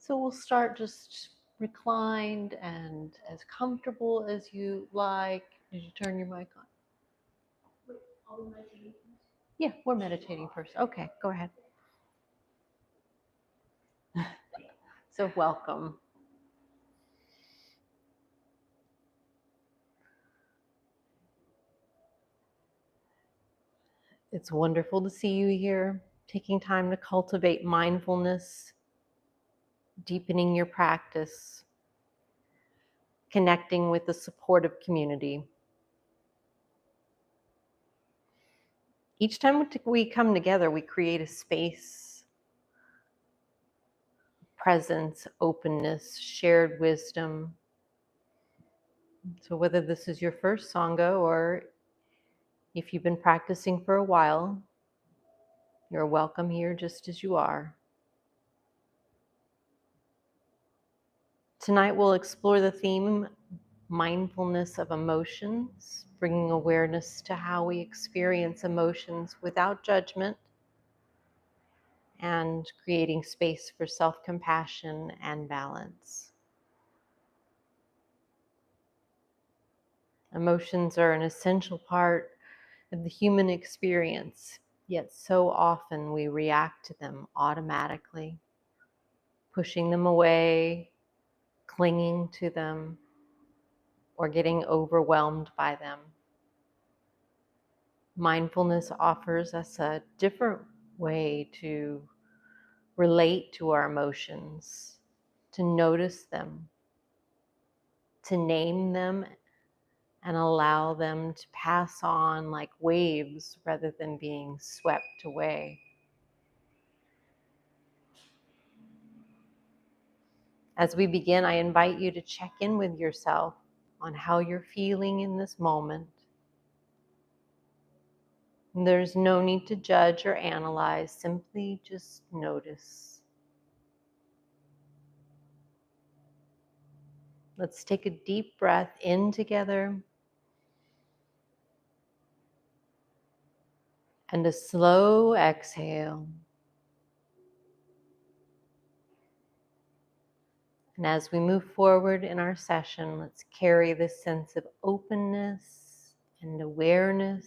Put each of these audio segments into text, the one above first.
So we'll start just reclined and as comfortable as you like. Did you turn your mic on? Yeah, we're meditating first. Okay, go ahead. So welcome. It's wonderful to see you here, taking time to cultivate mindfulness, deepening your practice, connecting with the supportive community. Each time we come together, we create a space, presence, openness, shared wisdom. So whether this is your first Sangha or if you've been practicing for a while, you're welcome here just as you are. Tonight we'll explore the theme, mindfulness of emotions, bringing awareness to how we experience emotions without judgment and creating space for self-compassion and balance. Emotions are an essential part of the human experience, yet so often we react to them automatically, pushing them away, clinging to them, or getting overwhelmed by them. Mindfulness offers us a different way to relate to our emotions, to notice them, to name them, and allow them to pass on like waves rather than being swept away. As we begin, I invite you to check in with yourself on how you're feeling in this moment. There's no need to judge or analyze, simply just notice. Let's take a deep breath in together and a slow exhale. And as we move forward in our session, let's carry this sense of openness and awareness,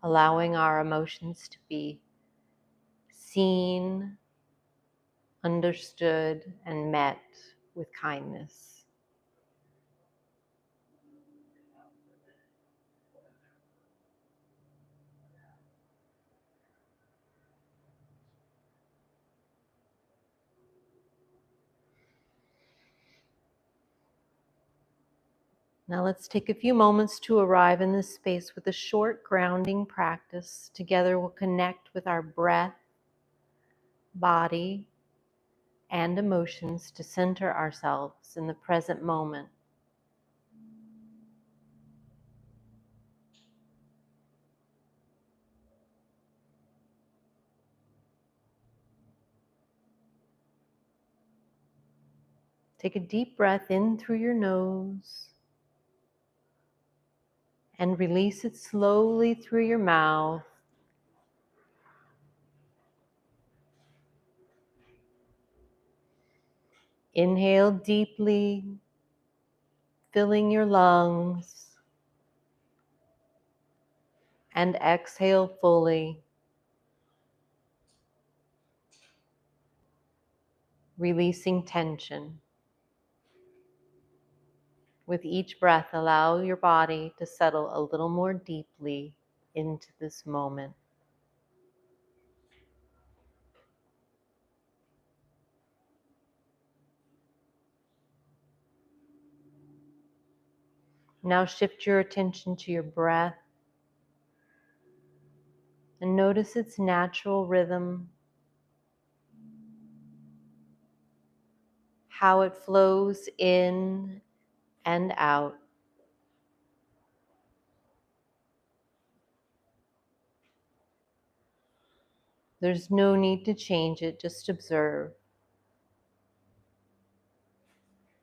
allowing our emotions to be seen, understood, and met with kindness. Now let's take a few moments to arrive in this space with a short grounding practice. Together we'll connect with our breath, body, and emotions to center ourselves in the present moment. Take a deep breath in through your nose and release it slowly through your mouth. Inhale deeply, filling your lungs, and exhale fully, releasing tension. With each breath, allow your body to settle a little more deeply into this moment. Now shift your attention to your breath and notice its natural rhythm, how it flows in and out. There's no need to change it, just observe.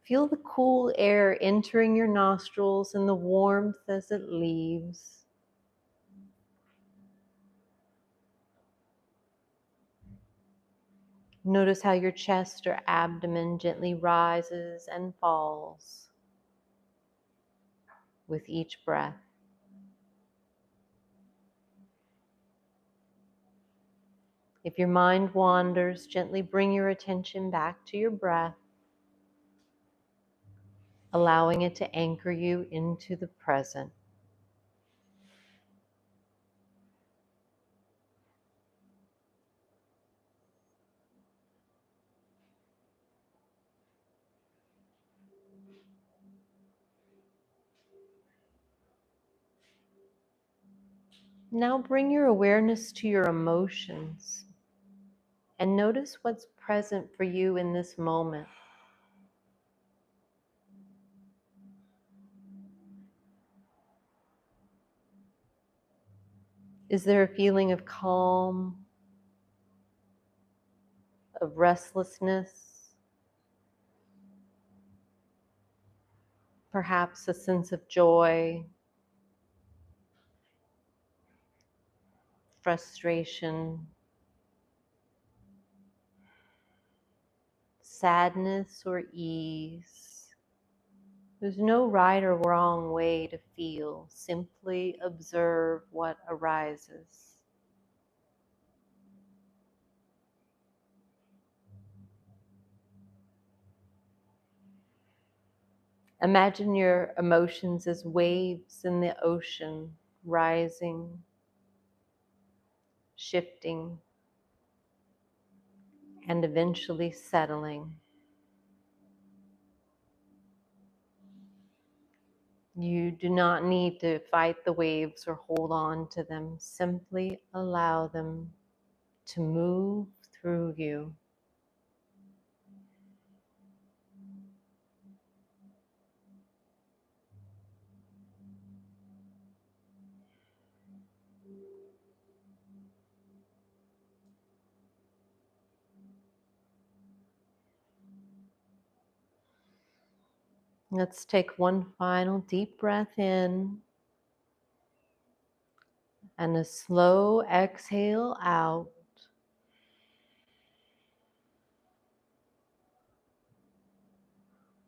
Feel the cool air entering your nostrils and the warmth as it leaves. Notice how your chest or abdomen gently rises and falls with each breath. If your mind wanders, gently bring your attention back to your breath, allowing it to anchor you into the present. Now bring your awareness to your emotions and notice what's present for you in this moment. Is there a feeling of calm, of restlessness, perhaps a sense of joy, frustration, sadness, or ease? There's no right or wrong way to feel. Simply observe what arises. Imagine your emotions as waves in the ocean, rising, shifting, and eventually settling. You do not need to fight the waves or hold on to them. Simply allow them to move through you. Let's take one final deep breath in and a slow exhale out.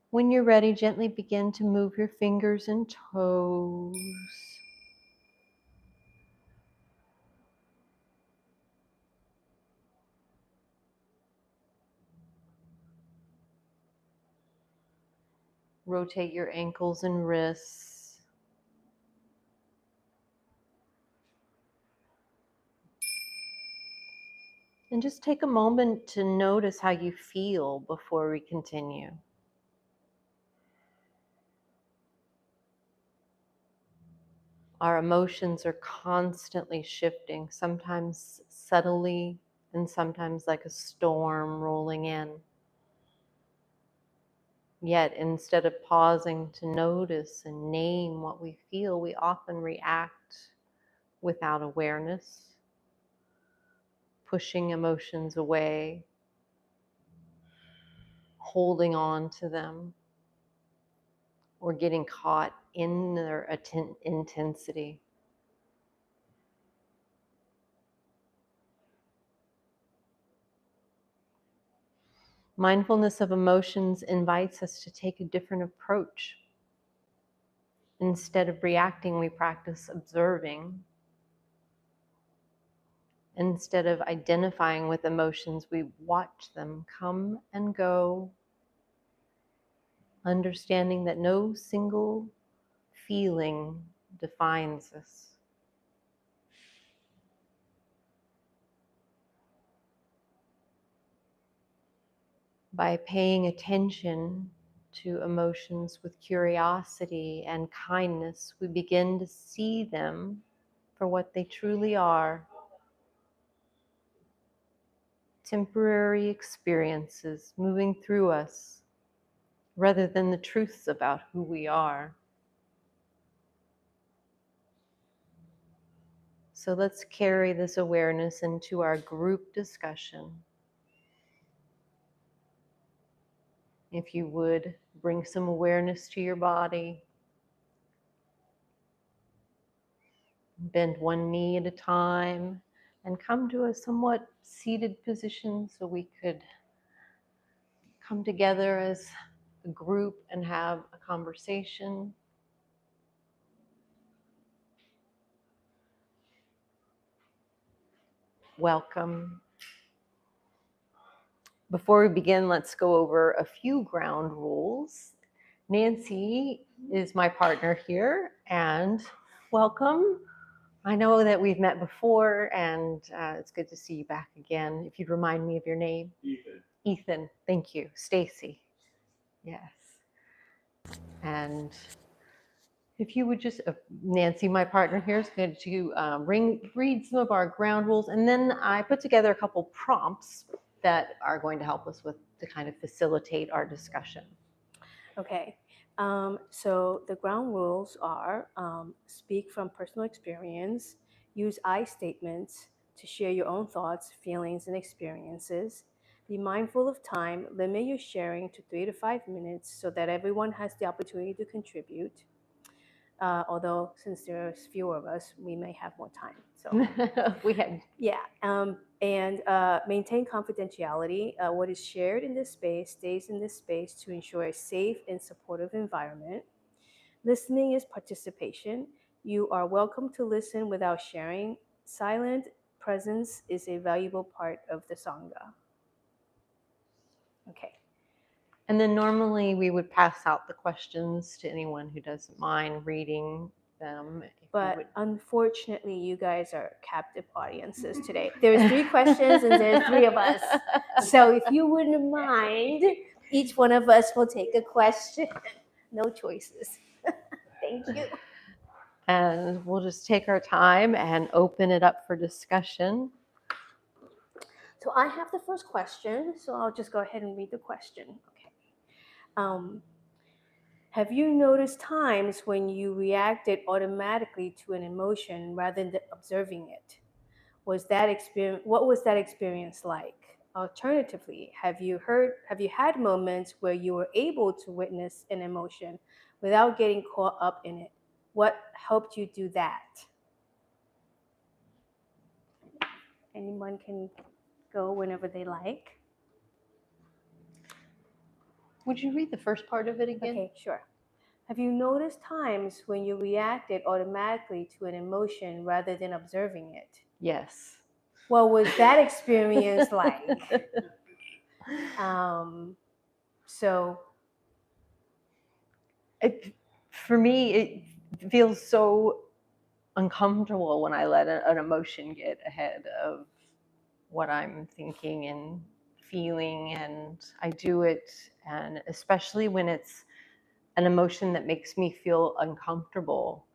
When you're ready, gently begin to move your fingers and toes. Rotate your ankles and wrists. And just take a moment to notice how you feel before we continue. Our emotions are constantly shifting, sometimes subtly and sometimes like a storm rolling in. Yet instead of pausing to notice and name what we feel, we often react without awareness, pushing emotions away, holding on to them, or getting caught in their intensity. Mindfulness of emotions invites us to take a different approach. Instead of reacting, we practice observing. Instead of identifying with emotions, we watch them come and go, understanding that no single feeling defines us. By paying attention to emotions with curiosity and kindness, we begin to see them for what they truly are: temporary experiences moving through us rather than the truths about who we are. So let's carry this awareness into our group discussion. If you would, bring some awareness to your body. Bend one knee at a time. and come to a somewhat seated position so we could come together as a group and have a conversation. Welcome. Before we begin, let's go over a few ground rules. Nancy is my partner here, and welcome. I know that we've met before, and it's good to see you back again. If you'd remind me of your name. Ethan. Ethan, thank you. Stacy. Yes. And if you would just, Nancy, my partner here, is going to read some of our ground rules, and then I put together a couple prompts that are going to help us with to kind of facilitate our discussion. Okay, so the ground rules are speak from personal experience, use I statements to share your own thoughts, feelings, and experiences. Be mindful of time, limit your sharing to 3 to 5 minutes so that everyone has the opportunity to contribute. Although since there's fewer of us, we may have more time. So We had and maintain confidentiality. What is shared in this space stays in this space to ensure a safe and supportive environment. Listening is participation. You are welcome to listen without sharing. Silent presence is a valuable part of the Sangha. Okay. And then normally we would pass out the questions to anyone who doesn't mind reading them. But unfortunately, you guys are captive audiences today. There's 3 questions and there's 3 of us. So if you wouldn't mind, each one of us will take a question. No choices. Thank you. And we'll just take our time and open it up for discussion. So I have the first question, so I'll just go ahead and read the question. Okay. Have you noticed times when you reacted automatically to an emotion rather than observing it? What was that experience like? Alternatively, have you had moments where you were able to witness an emotion without getting caught up in it? What helped you do that? Anyone can go whenever they like. Would you read the first part of it again? Okay, sure. Have you noticed times when you reacted automatically to an emotion rather than observing it? Yes. What was that experience like? So for me, it feels so uncomfortable when I let an emotion get ahead of what I'm thinking and feeling, and I do it, and especially when it's an emotion that makes me feel uncomfortable,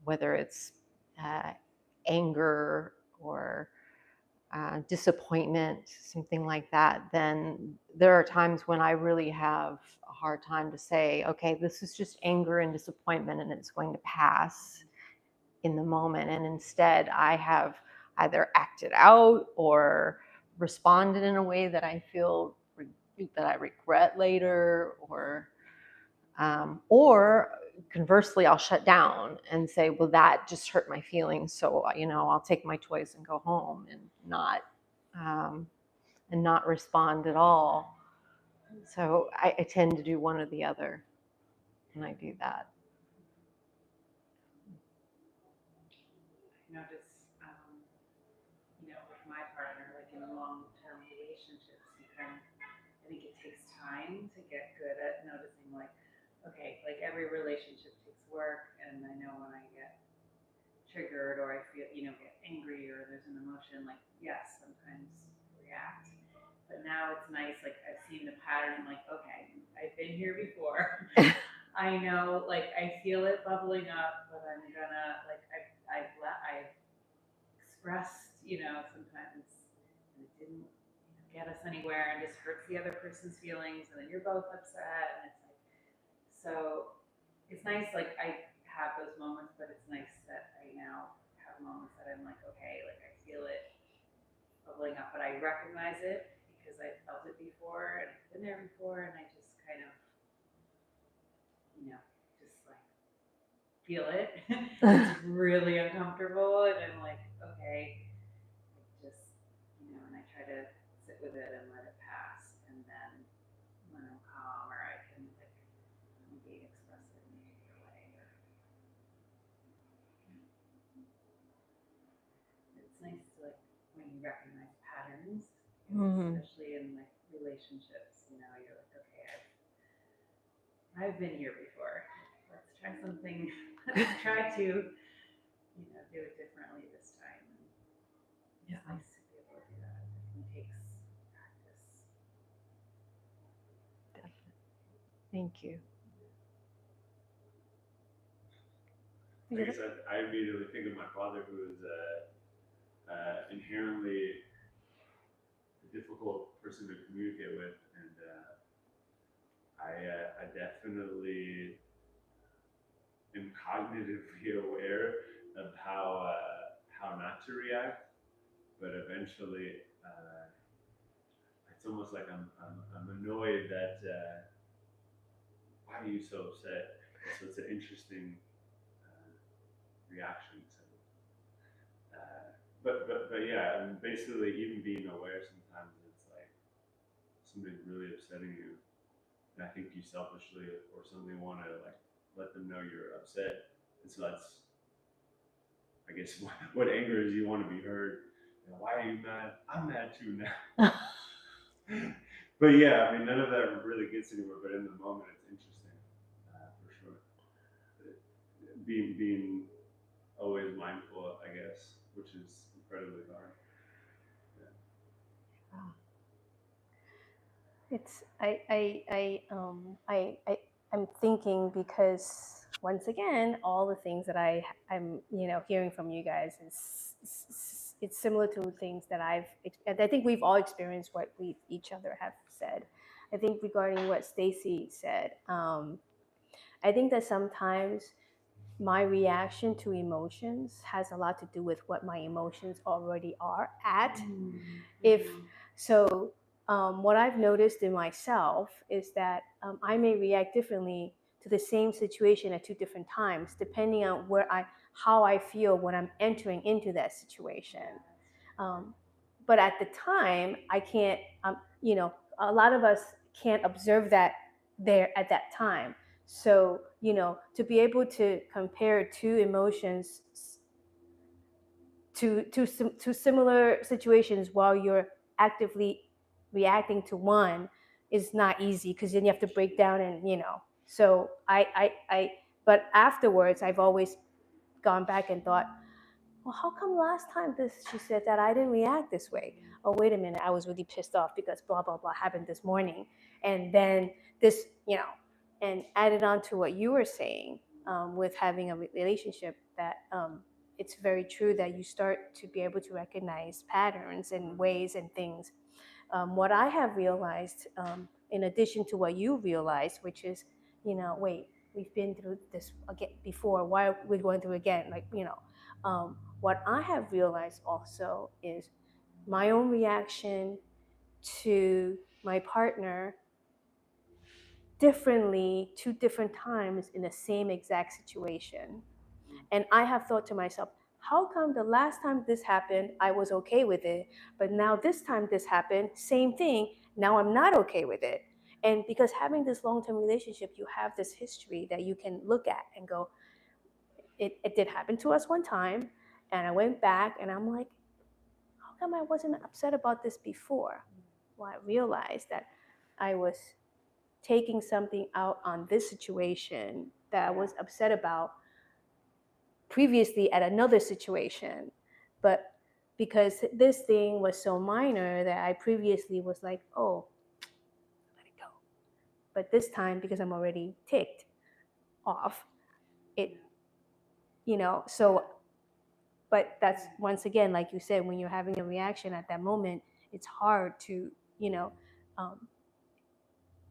whether it's anger or disappointment, something like that, then there are times when I really have a hard time to say, okay, this is just anger and disappointment and it's going to pass in the moment. And instead, I have either acted out or responded in a way that I feel that I regret later, or conversely, I'll shut down and say, well, that just hurt my feelings. So, I'll take my toys and go home and not respond at all. So I tend to do one or the other when I do that. I notice, with my partner, like in long-term relationships, I think it takes time to get good at noticing, like, okay, like every relationship takes work, and I know when I get triggered or I feel, get angry or there's an emotion, like, yes, sometimes react. But now it's nice, like I've seen the pattern, I'm like, okay, I've been here before. I know, like, I feel it bubbling up, but I'm gonna, like, I've expressed, sometimes it didn't get us anywhere and just hurts the other person's feelings, and then you're both upset, and it's like, so it's nice, like, I have those moments, but it's nice that I now have moments that I'm like, okay, like, I feel it bubbling up, but I recognize it because I felt it before and I've been there before, and I just kind of, just like feel it. It's really uncomfortable, and I'm like, okay, nice to like when you recognize patterns, Mhm. especially in like relationships. You know, you're like, okay, I've been here before. Let's try something. Let's try to, you know, do it differently this time. And it's Yeah. nice to be able to do that. It definitely takes practice. Definitely. Thank you. I guess I immediately think of my father, who is inherently a difficult person to communicate with, and I definitely am cognitively aware of how not to react, but eventually it's almost like I'm annoyed that why are you so upset? So it's an interesting reaction. So, but yeah, and basically even being aware sometimes it's like something's really upsetting you, and I think you selfishly or something want to like let them know you're upset, and so that's I guess what angers you want to be heard. You know, why are you mad? I'm mad too now. But yeah, I mean, none of that really gets anywhere. But in the moment, it's interesting for sure. Being always mindful, I guess, which is incredibly hard. It's I'm thinking because once again, all the things that I'm hearing from you guys it's similar to things that I think we've all experienced what we each other have said. I think regarding what Stacy said, I think that sometimes my reaction to emotions has a lot to do with what my emotions already are at. If so, what I've noticed in myself is that I may react differently to the same situation at two different times, depending on how I feel when I'm entering into that situation. But at the time, I can't. A lot of us can't observe that there at that time. So to be able to compare two emotions to similar situations while you're actively reacting to one is not easy, because then you have to break down and so but afterwards I've always gone back and thought, well, how come last time she said that I didn't react this way? Oh, wait a minute, I was really pissed off because blah blah blah happened this morning. And then this, and added on to what you were saying, with having a relationship, that it's very true that you start to be able to recognize patterns and ways and things. What I have realized, in addition to what you realized, which is, wait, we've been through this again before. Why are we going through it again? What I have realized also is my own reaction to my partner differently two different times in the same exact situation. And I have thought to myself, how come the last time this happened, I was okay with it, but now this time this happened, same thing, now I'm not okay with it? And because having this long-term relationship, you have this history that you can look at and go, it did happen to us one time, and I went back and I'm like, how come I wasn't upset about this before? Well, I realized that I was taking something out on this situation that I was upset about previously at another situation. But because this thing was so minor that I previously was like, oh, let it go. But this time, because I'm already ticked off, so, but that's once again, like you said, when you're having a reaction at that moment, it's hard to, um,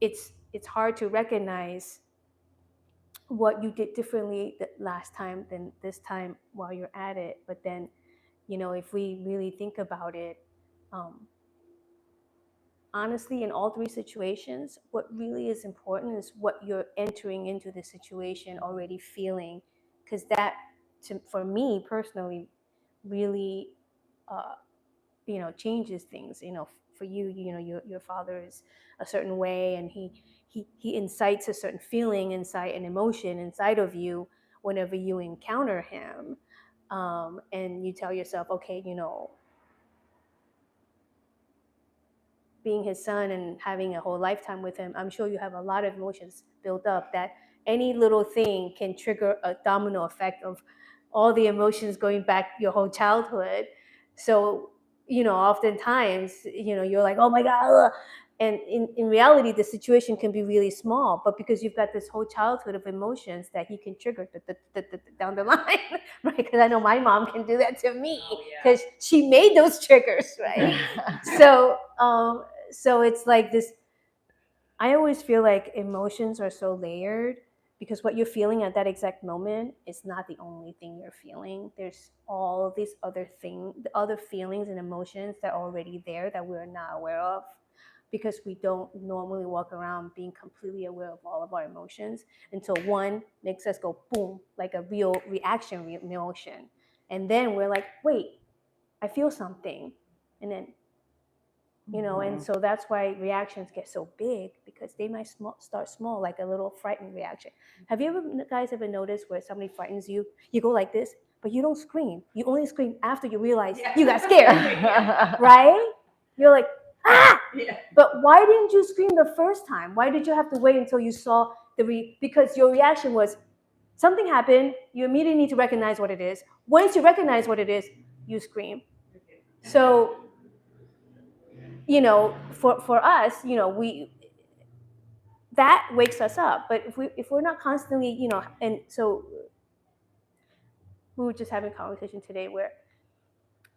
it's hard to recognize what you did differently the last time than this time while you're at it. But then, if we really think about it, honestly, in all three situations, what really is important is what you're entering into the situation already feeling, because that, for me personally, really, changes things. For you, your father is a certain way, and he incites a certain feeling inside, an emotion inside of you whenever you encounter him. and you tell yourself, okay, being his son and having a whole lifetime with him, I'm sure you have a lot of emotions built up that any little thing can trigger a domino effect of all the emotions going back your whole childhood. So, oftentimes, you're like, oh my God. Ugh. And in reality, the situation can be really small, but because you've got this whole childhood of emotions that he can trigger down the line, right? Because I know my mom can do that to me because she made those triggers, right? So it's like this. I always feel like emotions are so layered because what you're feeling at that exact moment is not the only thing you're feeling. There's all these other feelings and emotions that are already there that we're not aware of because we don't normally walk around being completely aware of all of our emotions until one makes us go boom, like a real reaction emotion. And then we're like, wait, I feel something. And then and so that's why reactions get so big because they might start small, like a little frightened reaction. Have you guys ever noticed where somebody frightens you? You go like this, but you don't scream. You only scream after you realize you got scared, right? You're like, ah! Yeah. But why didn't you scream the first time? Why did you have to wait until you saw because your reaction was something happened, you immediately need to recognize what it is. Once you recognize what it is, you scream. So for us, that wakes us up. But if we're not constantly, and so we were just having a conversation today where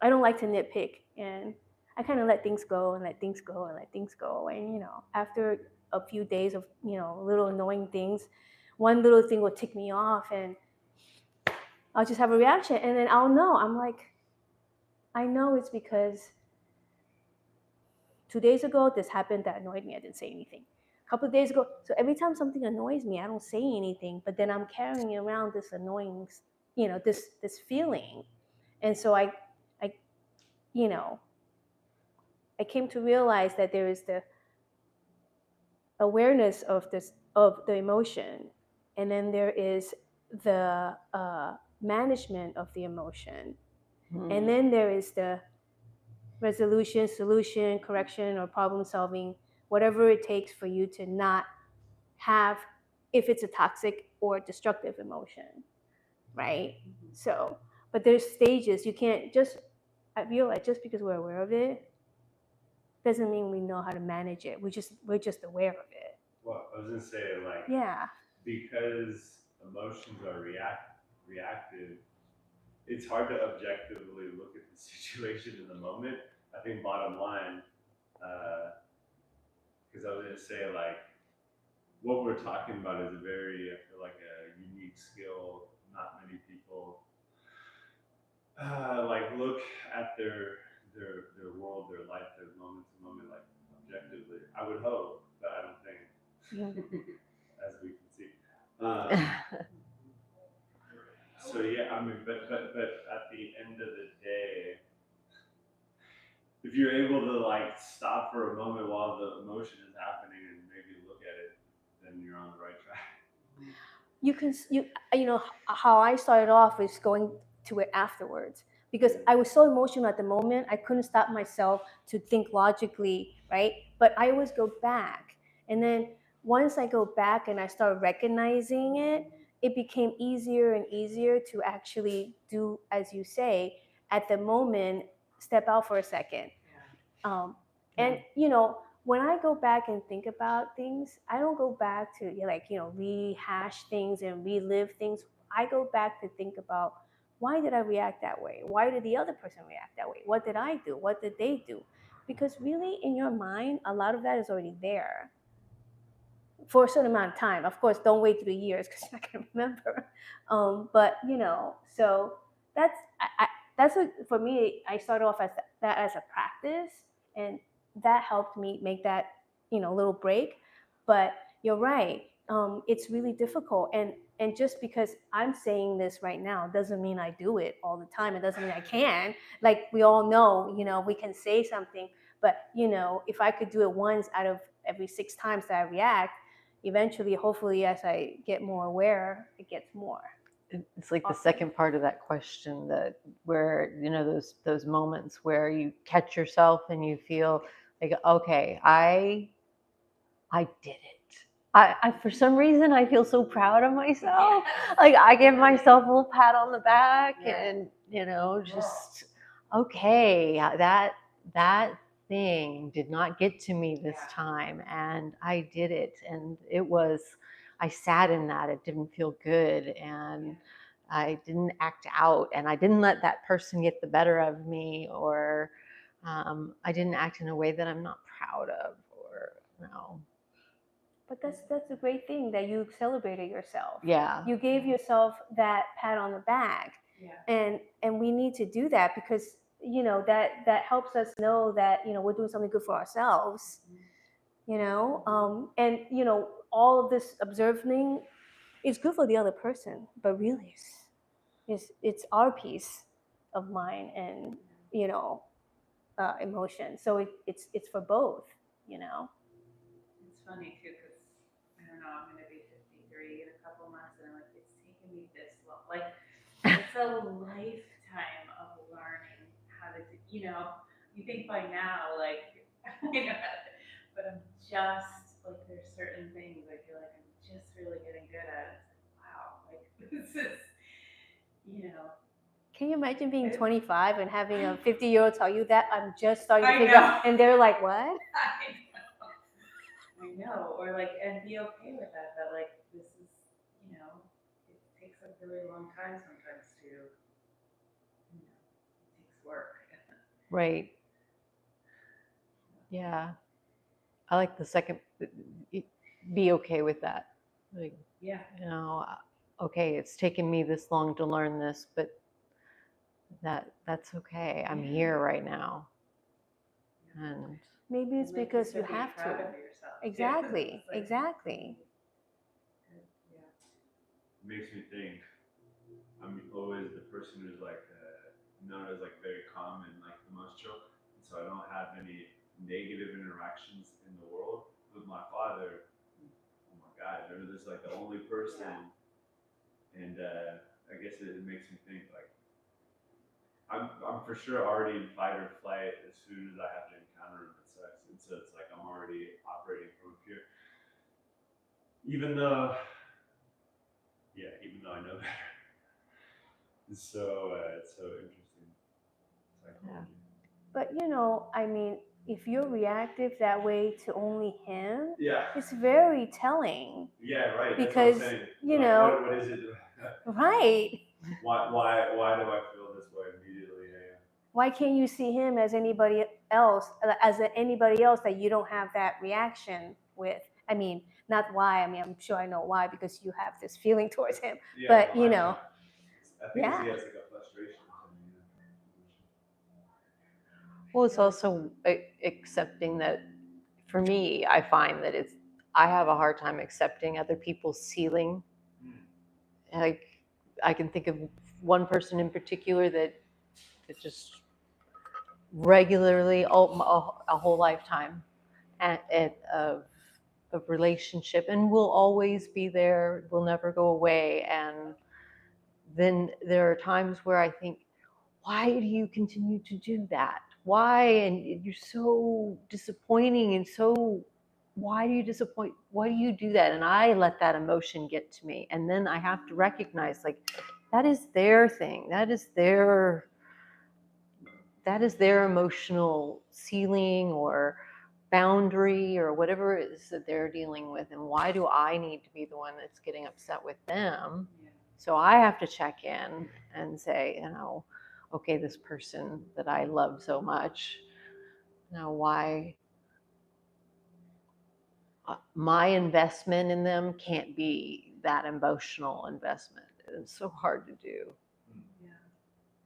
I don't like to nitpick, and I kind of let things go and let things go and let things go. And after a few days of little annoying things, one little thing will tick me off, and I'll just have a reaction, and then I'll know. I'm like, I know it's because 2 days ago this happened that annoyed me. I didn't say anything. A couple of days ago. So every time something annoys me, I don't say anything, but then I'm carrying around this annoying, this feeling. And so I came to realize that there is the awareness of the emotion, and then there is the management of the emotion, and then there is the resolution, solution, correction, or problem solving, whatever it takes for you to not have, if it's a toxic or destructive emotion, right? So, but there's stages. You can't I feel like just because we're aware of it doesn't mean we know how to manage it. We're just aware of it. Well, I was gonna say, like, Yeah. because emotions are reactive, it's hard to objectively look at the situation in the moment. I think bottom line, because I was gonna say, like, what we're talking about is a very, I feel like, a unique skill. Not many people like look at their world, their life, their moment to moment, like, objectively. I would hope, but I don't think, as we can see. So yeah, I mean, but at the end of the day, if you're able to, like, stop for a moment while the emotion is happening and maybe look at it, then you're on the right track. How I started off is going to it afterwards because I was so emotional at the moment. I couldn't stop myself to think logically, right? But I always go back, and then once I go back and I start recognizing it, it became easier and easier to actually do, as you say, at the moment, step out for a second. And when I go back and think about things, I don't go back to rehash things and relive things. I go back to think about, why did I react that way? Why did the other person react that way? What did I do? What did they do? Because really, in your mind, a lot of that is already there for a certain amount of time. Of course, don't wait 3 years because you're not going to remember. But so that's what, for me, I started off as that as a practice, and that helped me make that little break. But you're right, it's really difficult, and just because I'm saying this right now doesn't mean I do it all the time. It doesn't mean I can. Like, we all know, we can say something, but if I could do it once out of every 6 times that I react, eventually, hopefully, as I get more aware, it gets more. it's like the second part of that question, that where, you know, those moments where you catch yourself and you feel like, okay, I did it. I for some reason I feel so proud of myself. Like I give myself a little pat on the back, and you know, just okay, that thing did not get to me this time, and I did it, and I sat in that. It didn't feel good, and I didn't act out, and I didn't let that person get the better of me, or I didn't act in a way that I'm not proud of, or no. But that's a great thing that you celebrated yourself. Yeah. You gave yourself that pat on the back. Yeah. And we need to do that because, you know, that helps us know that, you know, we're doing something good for ourselves. You know, and you know, all of this observing is good for the other person, but really it's our peace of mind and, you know, emotion. So it's for both, you know. It's funny too, because I don't know, I'm going to be 53 in a couple months, and I'm like, it's taken me this long. Like, it's a lifetime of learning how to do, you know, you think by now, like, you know, but I'm just, like, there's certain things I feel like I'm just really getting good at. It's like, wow, like, this is, you know. Can you imagine being 25 and having a 50-year-old tell you that I'm just starting to I figure know. out, and they're like, what? I know, or like, and be okay with that. That like, this is, you know, it takes a really long time sometimes to, you know, it takes work. Right. Yeah. I like the second, be okay with that. Like, Yeah. you know, okay, it's taken me this long to learn this, but that's okay. I'm here right now. And Maybe it's like because you said, have proud to. of yourself. Exactly. Like, Exactly. yeah. It makes me think. I'm always the person who's like known as like very calm and like the most chill, and so I don't have any negative interactions in the world with my father. Oh my God, they're just like the only person, and I guess it makes me think like I'm for sure already in fight or flight as soon as I have to encounter him. It sucks, and so it's like I'm already operating from fear, even though I know better. So it's so interesting psychology. But you know, I mean, if you're reactive that way to only him, Yeah. it's very telling. Yeah, right. Because, that's what I'm saying. you Like, know, what is it? right. Why do I feel this way immediately? Yeah. Why can't you see him as anybody else, that you don't have that reaction with? I mean, not why. I mean, I'm sure I know why, because you have this feeling towards him. Yeah, But no, you know, I think yeah. he has like a frustration. well, it's also accepting that, for me, I find that I have a hard time accepting other people's ceiling. Like, I can think of one person in particular that just regularly, a whole lifetime of relationship, and will always be there, will never go away. And then there are times where I think, why do you continue to do that? Why? And you're so disappointing, and so why do you disappoint? Why do you do that? And I let that emotion get to me, and then I have to recognize, like, that is their thing. That is their emotional ceiling or boundary or whatever it is that they're dealing with. And why do I need to be the one that's getting upset with them? Yeah. So I have to check in and say, you know, okay, this person that I love so much, now why my investment in them can't be that emotional investment. It's so hard to do. Yeah.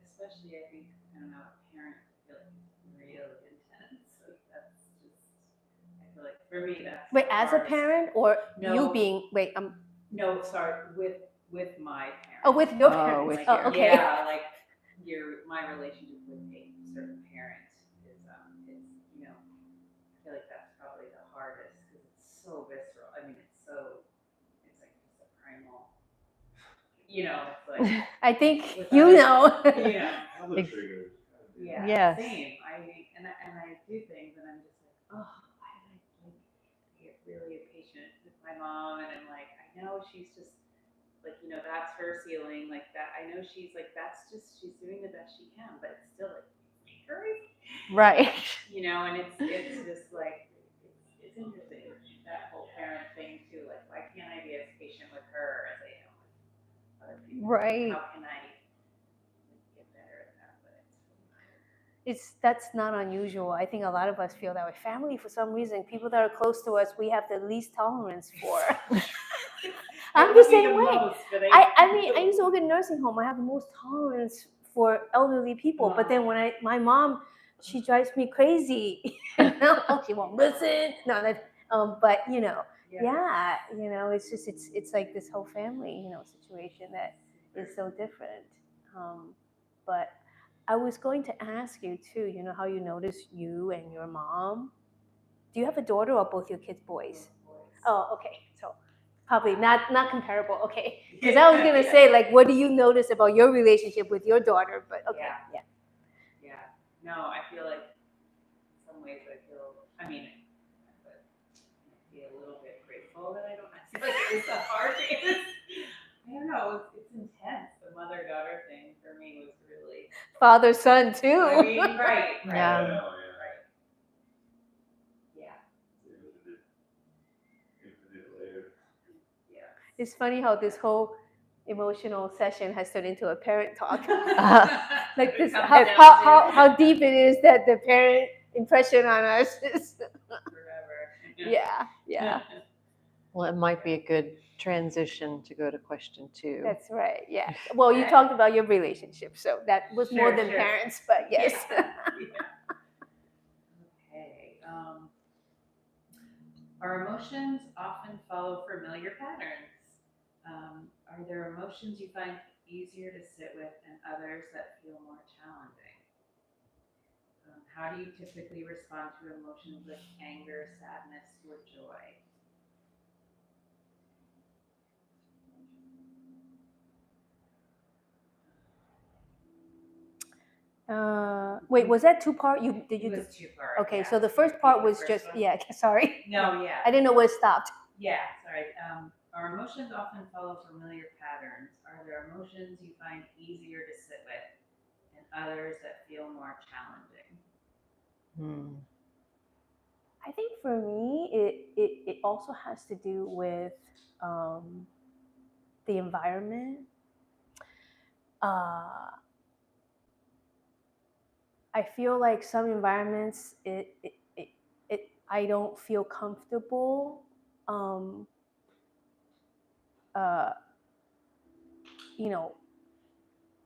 Especially, I think, I don't know, a parent, I feel like it's really intense. Like, that's just, I feel like for me, that's Wait, the as a hardest. parent, or No. you being No, sorry, with my parents. Oh, with your Oh, parents. with Like, your- okay. yeah, like my relationship with a certain parent is, you know, I feel like that's probably the hardest because it's so visceral. I mean, it's like just a primal, you know, it's like, I think with you other- know. yeah, Other triggers. yeah, Yes. same. And I do things, and I'm just like, oh, why did I like get really impatient with my mom? And I'm like, I know she's just like, you know, that's her ceiling, like that. I know she's like, that's just she's doing the best she can, but it's still like encouraging, Right. you know. And it's just like it's interesting that whole parent thing too. Like, why can't I be as patient with her as I am with other people? Right. How can I get better at that? But it's That's not unusual. I think a lot of us feel that way. Family, for some reason, people that are close to us, we have the least tolerance for. I'm the same way. I mean, I used to work in a nursing home. I have the most tolerance for elderly people, but then when my mom, she drives me crazy. She won't listen. No, that, but you know, yeah, you know, it's just it's like this whole family, you know, situation that is so different. But I was going to ask you too, you know, how you notice you and your mom. Do you have a daughter or both your kids boys? Oh, okay. So probably not comparable. Okay. Because I was gonna say, like, what do you notice about your relationship with your daughter? But okay, yeah. No, I feel like in some ways I mean, but I feel a little bit grateful that I don't have to like it's a hard thing. I don't know, it's intense. The mother-daughter thing for me was really father son too. I mean, right. Yeah. Yeah. Yeah. Infinite layers. Yeah. It's funny how this whole emotional session has turned into a parent talk. Like this, how deep it is that the parent impression on us is. Forever. Yeah. Well, it might be a good transition to go to question 2. That's right. Yeah. Well, you talked about your relationship, so that was more Sure, than sure. parents, but yes. Okay. Our emotions often follow familiar patterns. Are there emotions you find easier to sit with and others that feel more challenging? How do you typically respond to emotions like anger, sadness, or joy? Wait, was that two-part? It was two-part. Okay, yeah. so the first part was just sorry. No, yeah. I didn't know where it stopped. Yeah, sorry. Our emotions often follow familiar patterns. Are there emotions you find easier to sit with and others that feel more challenging? I think for me, it also has to do with the environment. I feel like some environments, I don't feel comfortable. You know,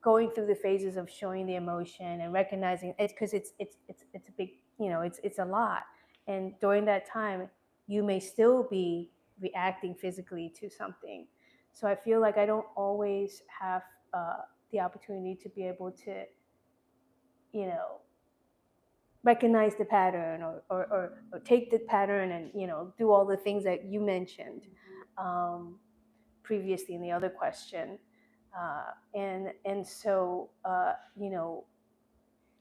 going through the phases of showing the emotion and recognizing it, because it's a big, you know, it's a lot. And during that time, you may still be reacting physically to something. So I feel like I don't always have the opportunity to be able to, you know, recognize the pattern or take the pattern and, you know, do all the things that you mentioned previously in the other question. And so, you know,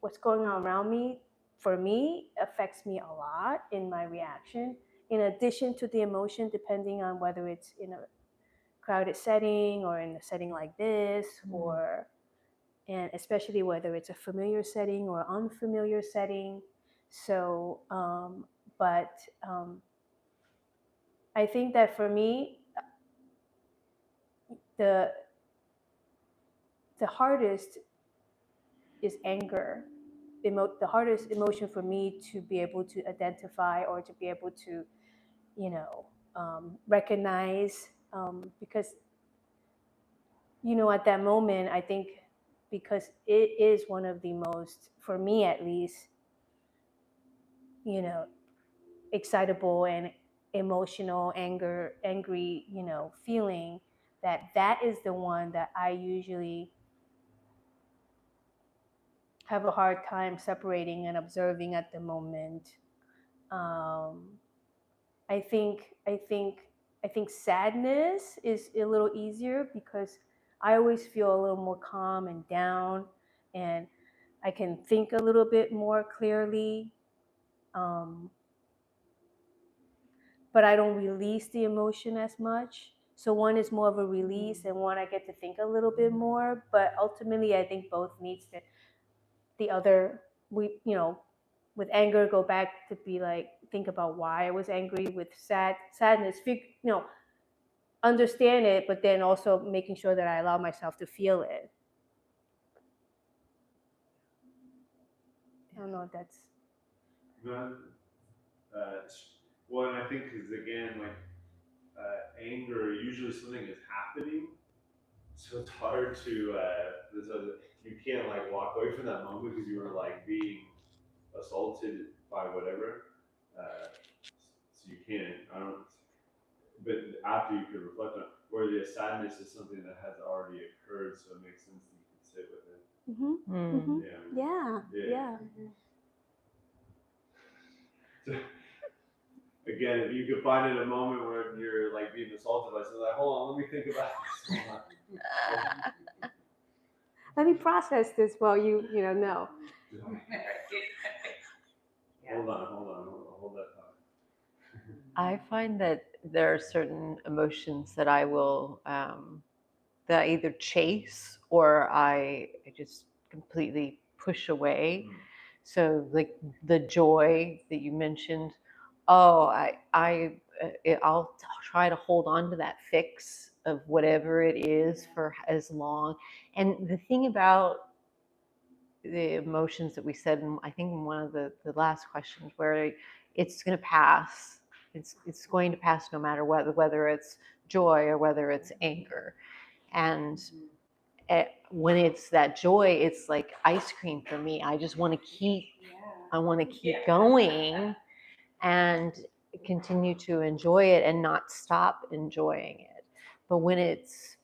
what's going on around me, for me, affects me a lot in my reaction, in addition to the emotion, depending on whether it's in a crowded setting or in a setting like this, or, and especially whether it's a familiar setting or unfamiliar setting. So, I think that for me, the hardest is anger. The hardest emotion for me to be able to identify or to be able to, you know, recognize, because, you know, at that moment, I think because it is one of the most, for me at least, you know, excitable and emotional, angry, you know, feeling, that is the one that I usually have a hard time separating and observing at the moment. I think sadness is a little easier because I always feel a little more calm and down, and I can think a little bit more clearly. But I don't release the emotion as much. So one is more of a release, and one I get to think a little bit more. But ultimately, I think both needs to the other. With anger, go back to be like think about why I was angry. With sadness, understand it, but then also making sure that I allow myself to feel it. I don't know if that's. Well, and I think because again, like anger, usually something is happening, so it's hard to. You can't like walk away from that moment because you were like being assaulted by whatever. So you can't. I don't. But after you could reflect on it, where the sadness is something that has already occurred, so it makes sense that you can sit with it. Yeah. So, again, if you could find in a moment where you're like being assaulted by something, like, hold on, let me think about this. Let me process this while you know. Hold that thought. I find that there are certain emotions that I will that I either chase or I just completely push away. So like the joy that you mentioned, I'll try to hold on to that fix of whatever it is for as long. And the thing about the emotions that we said, I think in one of the last questions, where it's going to pass. It's going to pass no matter whether it's joy or whether it's anger. And when it's that joy, it's like ice cream for me. I just want to keep going and continue to enjoy it and not stop enjoying it. But when it's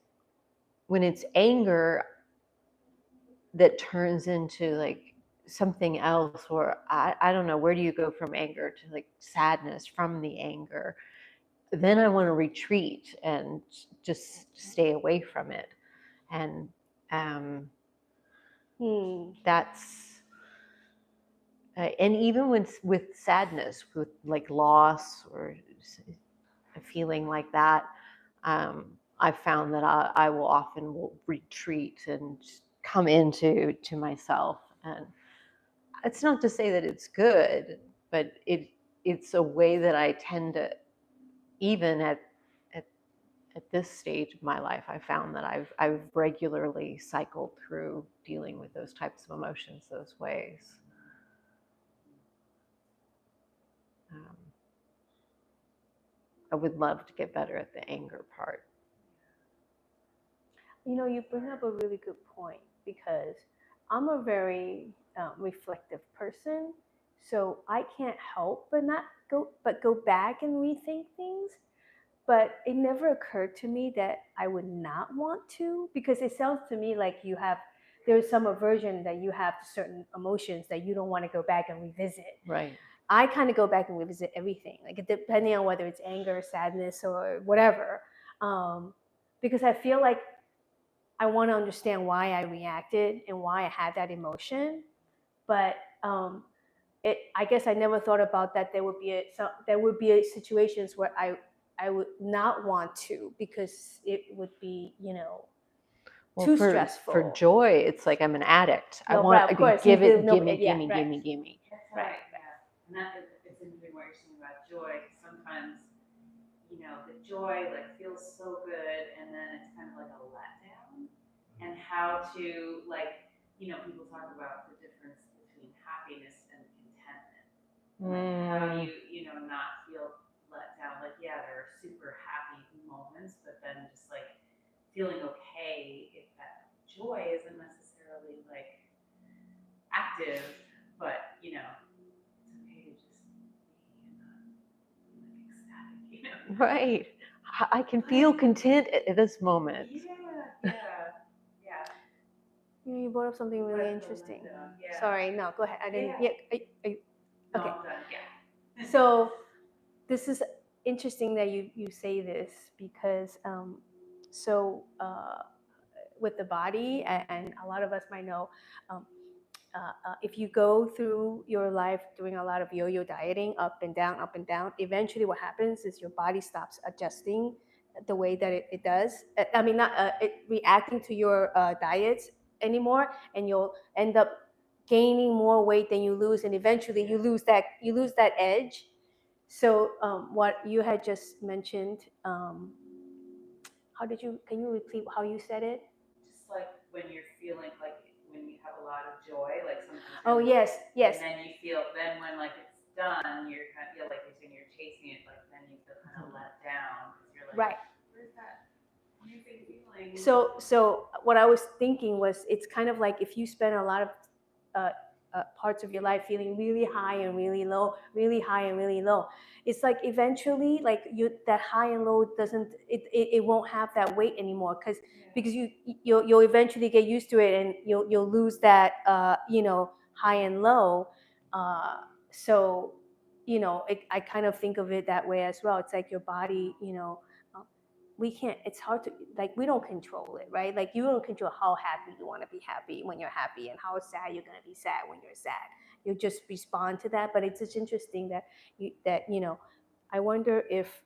anger that turns into like something else, or I don't know, where do you go from anger to like sadness from the anger? Then I want to retreat and just stay away from it. And that's and even with sadness, with like loss or a feeling like that, I've found that I will often retreat and come into myself. And it's not to say that it's good, but it's a way that I tend to, even at this stage of my life, I found that I've regularly cycled through dealing with those types of emotions those ways. I would love to get better at the anger part. You bring up a really good point, because I'm a very reflective person, so I can't help but go back and rethink things. But it never occurred to me that I would not want to, because it sounds to me like there's some aversion that you have to certain emotions that you don't want to go back and revisit. Right. I kind of go back and revisit everything, like depending on whether it's anger, sadness, or whatever, because I feel like I want to understand why I reacted and why I had that emotion. But I guess I never thought about that. There would be situations where I would not want to, because it would be too stressful. For joy, it's like I'm an addict. No, I want of course, give it, no, give me. That's Right. And that it's interesting what you're saying about joy. Sometimes, the joy like feels so good, and then it's kind of like a letdown. And how to people talk about the difference between happiness and contentment. Like how do you not feel let down? Like, yeah, there are super happy moments, but then just like feeling okay if that joy isn't necessarily like active, but it's okay to just be like ecstatic, Right. I can feel content at this moment. Yeah. You brought up something really interesting. Yeah. Sorry, no, go ahead. I didn't. Yeah. Okay. No, I'm done. Yeah. So this is interesting that you say this, because with the body, and a lot of us might know. If you go through your life doing a lot of yo-yo dieting, up and down, eventually what happens is your body stops adjusting the way that it does. I mean, not reacting to your diets anymore, and you'll end up gaining more weight than you lose, and eventually you lose that edge. So what you had just mentioned, can you repeat how you said it? Just like when you're feeling like when you have a lot of joy, like sometimes. Oh, yes. And then you feel, then when like it's done, you're kind of, like you're saying, you're chasing it, like then you feel kind of let down because you're like, Right. Where's that amazing feeling? So what I was thinking was, it's kind of like if you spend a lot of parts of your life feeling really high and really low, really high and really low. It's like eventually, like that high and low it won't have that weight anymore, because you'll eventually get used to it, and you'll lose that high and low. So I kind of think of it that way as well. It's like your body, we can't, it's hard to, like, we don't control it, right? Like, you don't control how happy you want to be happy when you're happy, and how sad you're going to be sad when you're sad. You just respond to that. But it's just interesting that I wonder if,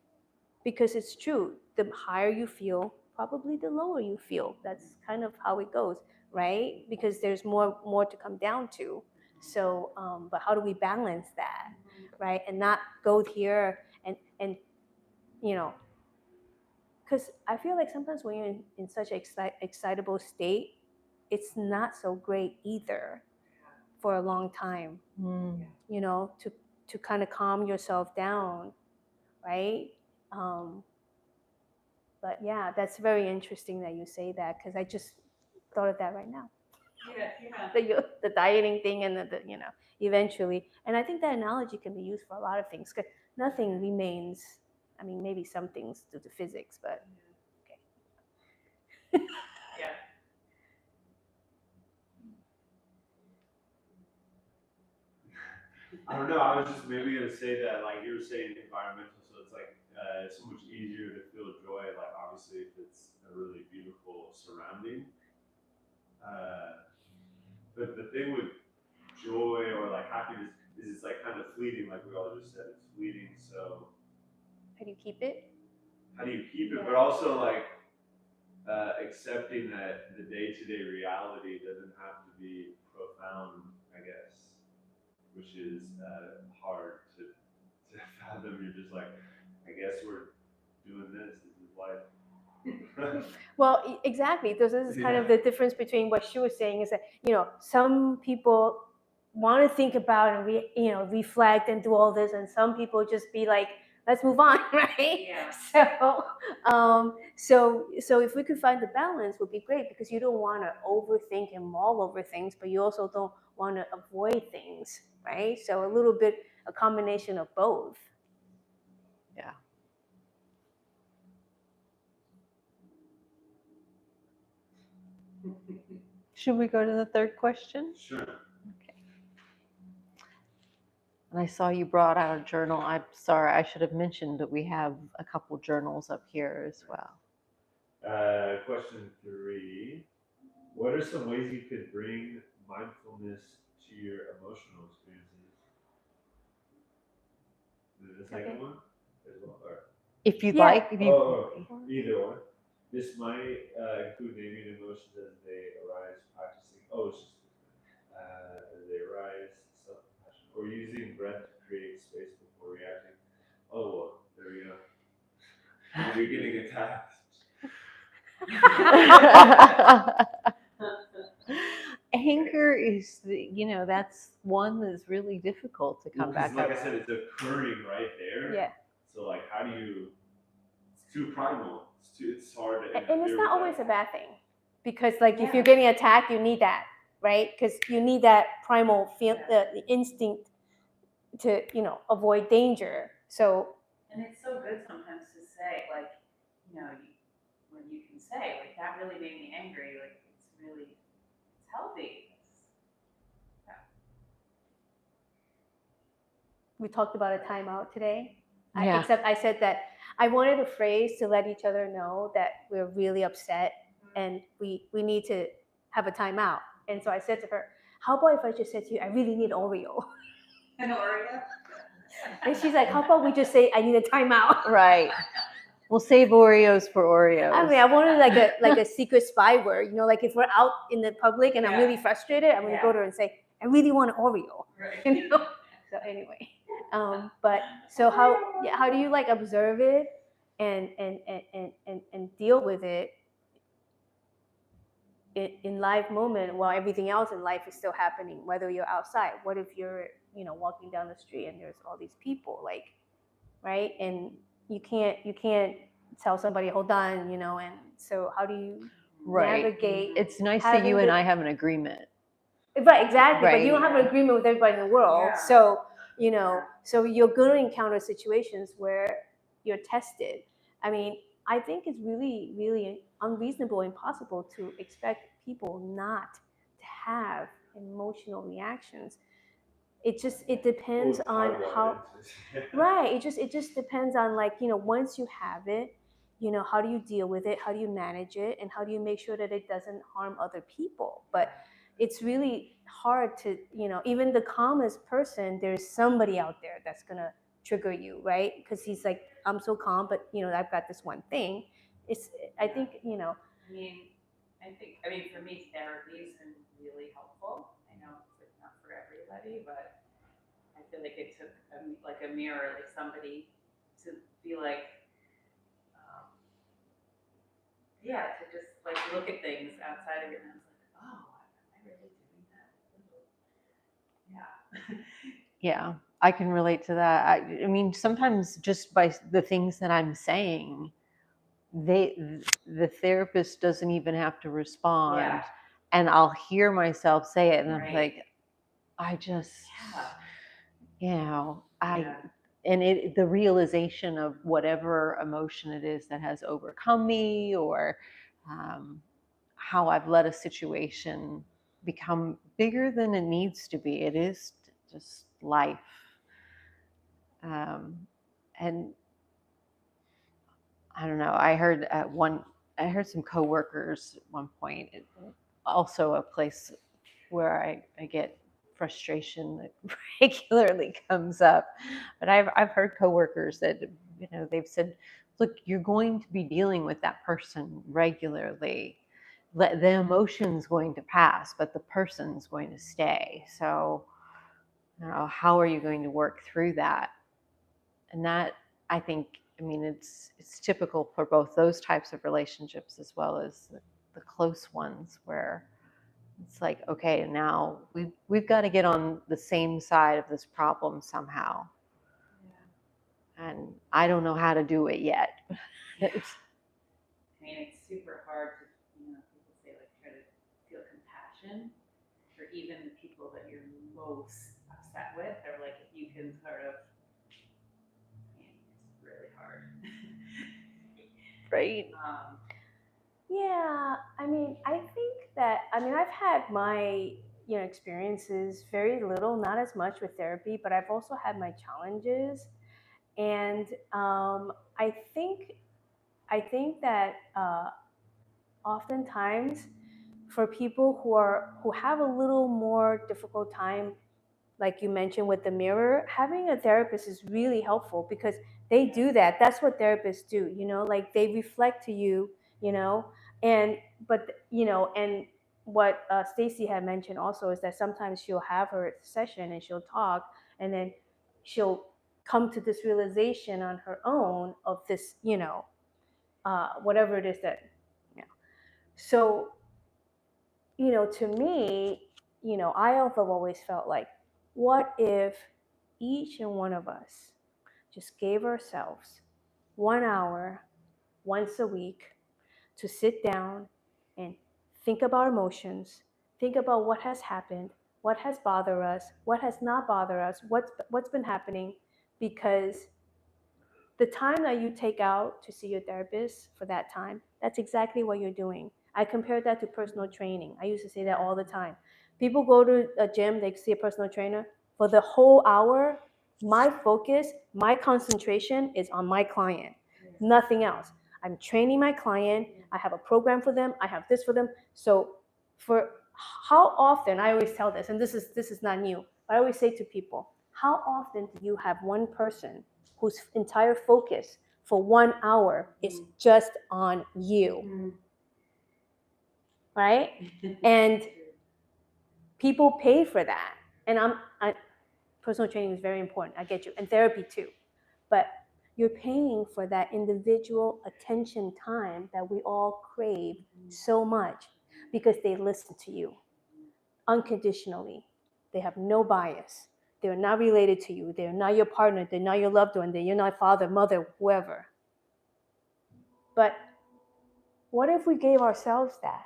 because it's true, the higher you feel, probably the lower you feel. That's kind of how it goes, right? Because there's more to come down to. So but how do we balance that, right? And not go here and because I feel like sometimes when you're in such an excitable state, it's not so great either for a long time. To kind of calm yourself down, right? But yeah, that's very interesting that you say that, because I just thought of that right now. The dieting thing, and the eventually, and I think that analogy can be used for a lot of things, because nothing remains. I mean, maybe some things due to physics, but okay. Yeah. I don't know. I was just maybe gonna say that, like you were saying, environmental. So it's like it's so much easier to feel joy. Like obviously, if it's a really beautiful surrounding. But the thing with joy or like happiness is it's like kind of fleeting. Like we all just said, it's fleeting. So How do you keep it? How do you keep it? But also like accepting that the day-to-day reality doesn't have to be profound, I guess, which is hard to fathom. You're just like, I guess we're doing this. This is life. Well, exactly. This is kind of the difference between what she was saying, is that some people want to think about and reflect and do all this, and some people just be like, let's move on, right? Yeah. So if we could find the balance, would be great, because you don't want to overthink and mull over things, but you also don't want to avoid things, right? So a little bit, a combination of both. Yeah. Should we go to the third question? Sure. Okay. And I saw you brought out a journal. I'm sorry, I should have mentioned that we have a couple journals up here as well. Question 3. What are some ways you could bring mindfulness to your emotional experiences? The second one as well? Or? If you'd like. Either one. This might include naming emotions as they arise, practicing as they arise, self-compassion, or using breath to create space before reacting. Oh, well, there we go. You're getting attacked. Anger is that's one that's really difficult to come back like up. I said, it's occurring right there. Yeah. So like, how do you? It's too primal. It's hard to. And it's not always a bad thing, because like if you're getting attacked, you need that, right? Because you need that primal feel, the instinct to avoid danger. So. And it's so good sometimes to say, like, when you can say, like, that really made me angry. Like, it's healthy. We talked about a timeout today. Yeah. Except I said that I wanted a phrase to let each other know that we're really upset and we need to have a timeout. And so I said to her, how about if I just said to you, I really need Oreo? An Oreo? And she's like, how about we just say I need a timeout? Right. We'll save Oreos for Oreos. I mean, I wanted like a secret spy word, you know, like if we're out in the public and I'm really frustrated, I'm gonna go to her and say, I really want an Oreo. Right. You know? So anyway, but so how do you like observe it and deal with it in live moment while everything else in life is still happening, whether you're outside? What if you're, you know, walking down the street and there's all these people, like, right? And you can't tell somebody, hold on, you know, and so how do you navigate? It's nice that you and I have an agreement. Right, exactly. Right. But you don't have an agreement with everybody in the world. Yeah. So, you know, so you're going to encounter situations where you're tested. I mean, I think it's really, really unreasonable, impossible to expect people not to have emotional reactions. It depends on how, right. It just depends on, like, you know, once you have it, you know, how do you deal with it? How do you manage it? And how do you make sure that it doesn't harm other people? But it's really hard to, you know, even the calmest person, there's somebody out there that's going to trigger you, right? Because he's like, I'm so calm, but, you know, I've got this one thing. I think, you know. I mean, for me, therapy has been really helpful. I know it's like not for everybody, but I feel like it took a mirror, like somebody to be like, to just like look at things outside of it, and I was like, oh, am I really doing that? Yeah. Yeah, I can relate to that. I mean, sometimes just by the things that I'm saying, the therapist doesn't even have to respond, and I'll hear myself say it, and I'm like, I just, you know, and the realization of whatever emotion it is that has overcome me, or how I've let a situation become bigger than it needs to be. It is just life. And I don't know, I heard some coworkers at one point, also a place where I get frustration that regularly comes up. But I've heard coworkers that, you know, they've said, look, you're going to be dealing with that person regularly. The emotion's going to pass, but the person's going to stay. So, you know, how are you going to work through that? And that, I think, I mean, it's typical for both those types of relationships as well as the close ones, where it's like, okay, now we've got to get on the same side of this problem somehow. Yeah. And I don't know how to do it yet. I mean, it's super hard to, you know, people say, like, try to feel compassion for even the people that you're most upset with, or like if you can sort of, it's really hard. Right. Yeah, I mean, I think that, I mean, I've had my, you know, experiences, very little, not as much with therapy, but I've also had my challenges. And I think that oftentimes for people who have a little more difficult time, like you mentioned with the mirror, having a therapist is really helpful, because they do that. That's what therapists do, you know, like they reflect to you, you know, but you know, and what Stacy had mentioned also is that sometimes she'll have her session and she'll talk, and then she'll come to this realization on her own of this, you know, whatever it is that, you know. So, you know, to me, you know, I have always felt like, what if each and one of us just gave ourselves 1 hour once a week to sit down and think about emotions, think about what has happened, what has bothered us, what has not bothered us, what's been happening, because the time that you take out to see your therapist for that time, that's exactly what you're doing. I compare that to personal training. I used to say that all the time. People go to a gym, they see a personal trainer. For the whole hour, my focus, my concentration is on my client, nothing else. I'm training my client. I have a program for them. I have this for them. So for how often, I always tell this, and this is not new, but I always say to people, how often do you have one person whose entire focus for 1 hour is just on you, right? And people pay for that. And personal training is very important. I get you. And therapy too. But you're paying for that individual attention time that we all crave so much because they listen to you unconditionally. They have no bias. They're not related to you. They're not your partner. They're not your loved one. They're not father, mother, whoever. But what if we gave ourselves that?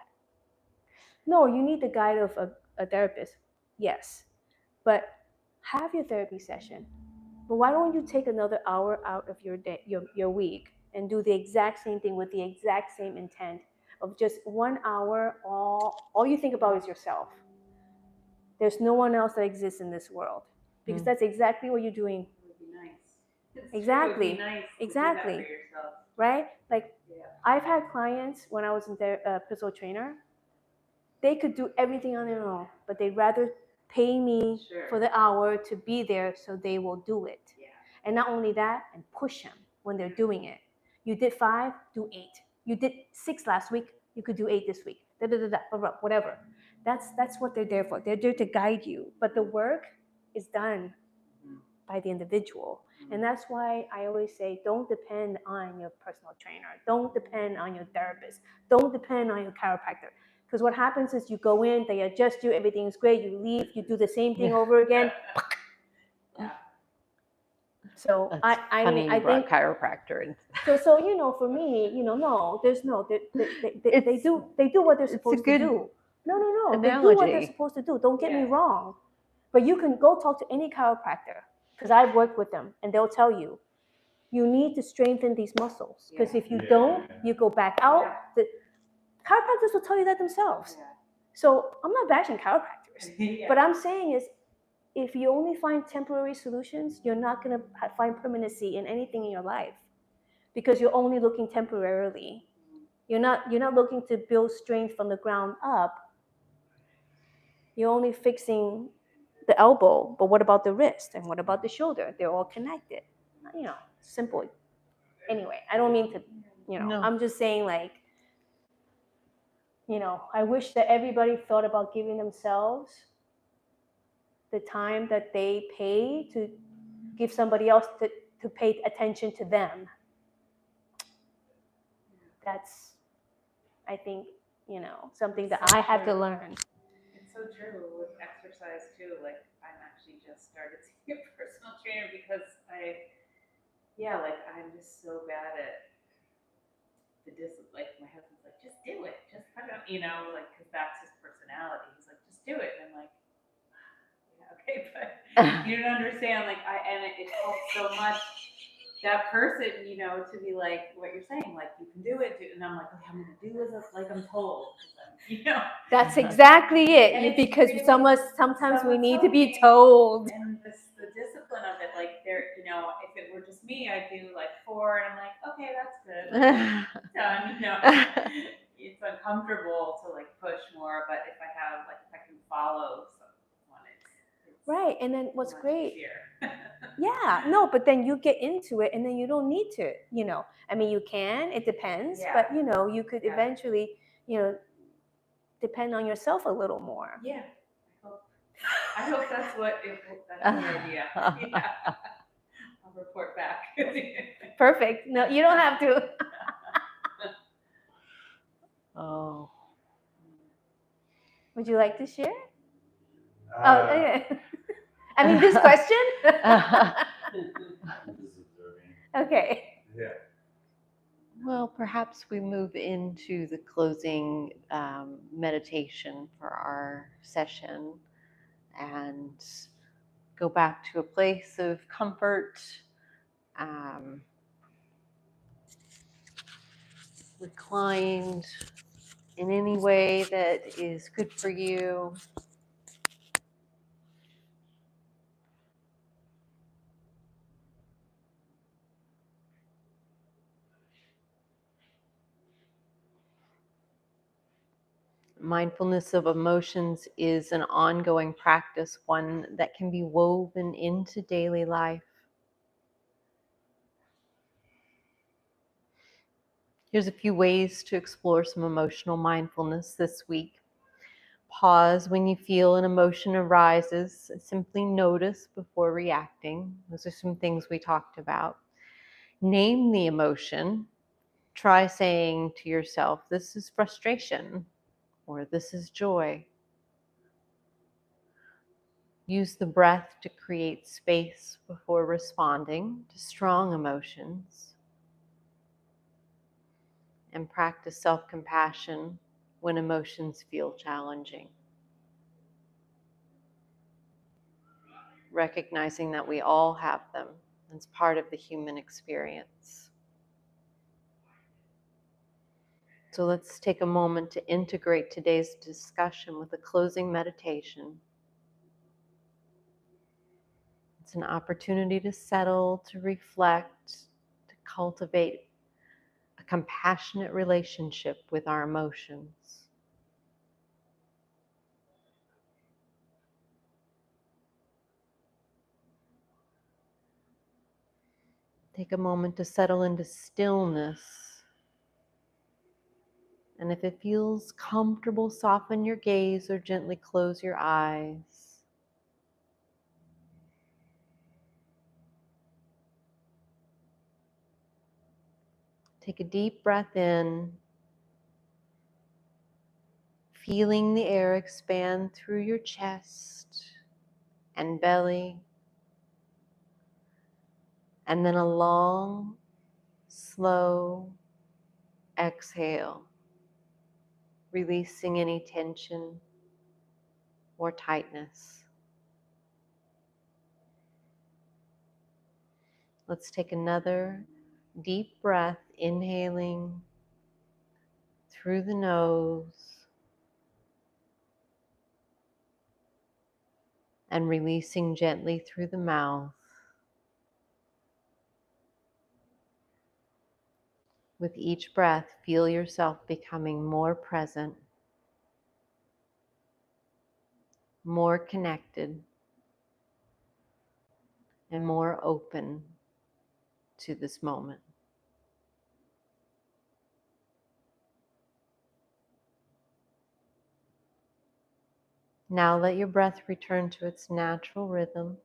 No, you need the guide of a therapist. Yes. But have your therapy session. But why don't you take another hour out of your day, your week, and do the exact same thing with the exact same intent of just 1 hour, all you think about is yourself. There's no one else that exists in this world. Because that's exactly what you're doing. It would be nice. Exactly. It would be nice Exactly. to do that for yourself. Right? Like, I've had clients when I was in personal trainer, they could do everything on their own, but they'd rather pay me for the hour to be there so they will do it. Yeah. And not only that, and push them when they're doing it. You did 5, do 8. You did 6 last week, you could do 8 this week. Whatever. That's what they're there for. They're there to guide you. But the work is done by the individual. And that's why I always say, don't depend on your personal trainer. Don't depend on your therapist. Don't depend on your chiropractor. Because what happens is you go in, they adjust you, everything's great, you leave, you do the same thing over again. So That's funny you I brought think chiropractor in. so you know, for me, you know, no, there's no they do what they're supposed to do. No, they do what they're analogy. supposed to do. Don't get me wrong, but you can go talk to any chiropractor because I've worked with them, and they'll tell you you need to strengthen these muscles because if you don't, you go back out. The chiropractors will tell you that themselves. So I'm not bashing chiropractors, but I'm saying is, if you only find temporary solutions, you're not going to find permanency in anything in your life because you're only looking temporarily. You're not looking to build strength from the ground up. You're only fixing the elbow, but what about the wrist and what about the shoulder? They're all connected. You know, simple. Anyway, I don't mean to, No. I'm just saying, like, I wish that everybody thought about giving themselves the time that they pay to give somebody else to pay attention to them. That's, I think, something that I had to learn. It's so true with exercise too. Like, I'm actually just started to be a personal trainer because I'm just so bad at the discipline. Like, my husband's like, just do it, just put it on, because that's his personality. He's like, just do it. And I'm like, okay, but you don't understand. Like, it helps so much. That person, to be like what you're saying, like, you can do it, and I'm like, okay, I'm gonna do as like I'm told, That's exactly it. And it's because really, sometimes we need to be told. And the discipline of it, like, if it were just me, I'd do like 4, and I'm like, okay, that's good, done. It's uncomfortable to like push more, but if I can follow someone, it's right. And then what's great? Easier. Yeah, no, but then you get into it and then you don't need to, I mean, you can, it depends, but you could eventually, depend on yourself a little more. Yeah, I hope that's that's the idea. I'll report back. Perfect. No, you don't have to. Oh. Would you like to share? Okay. I mean, this question? Okay. Yeah. Well, perhaps we move into the closing meditation for our session and go back to a place of comfort, reclined in any way that is good for you. Mindfulness of emotions is an ongoing practice, one that can be woven into daily life. Here's a few ways to explore some emotional mindfulness this week. Pause when you feel an emotion arises. Simply notice before reacting. Those are some things we talked about. Name the emotion. Try saying to yourself, this is frustration, or this is joy. Use the breath to create space before responding to strong emotions. And practice self-compassion when emotions feel challenging. Recognizing that we all have them. It's part of the human experience. So let's take a moment to integrate today's discussion with a closing meditation. It's an opportunity to settle, to reflect, to cultivate a compassionate relationship with our emotions. Take a moment to settle into stillness. And if it feels comfortable, soften your gaze or gently close your eyes. Take a deep breath in, feeling the air expand through your chest and belly. And then a long, slow exhale, releasing any tension or tightness. Let's take another deep breath, inhaling through the nose and releasing gently through the mouth. With each breath, feel yourself becoming more present, more connected, and more open to this moment. Now let your breath return to its natural rhythm,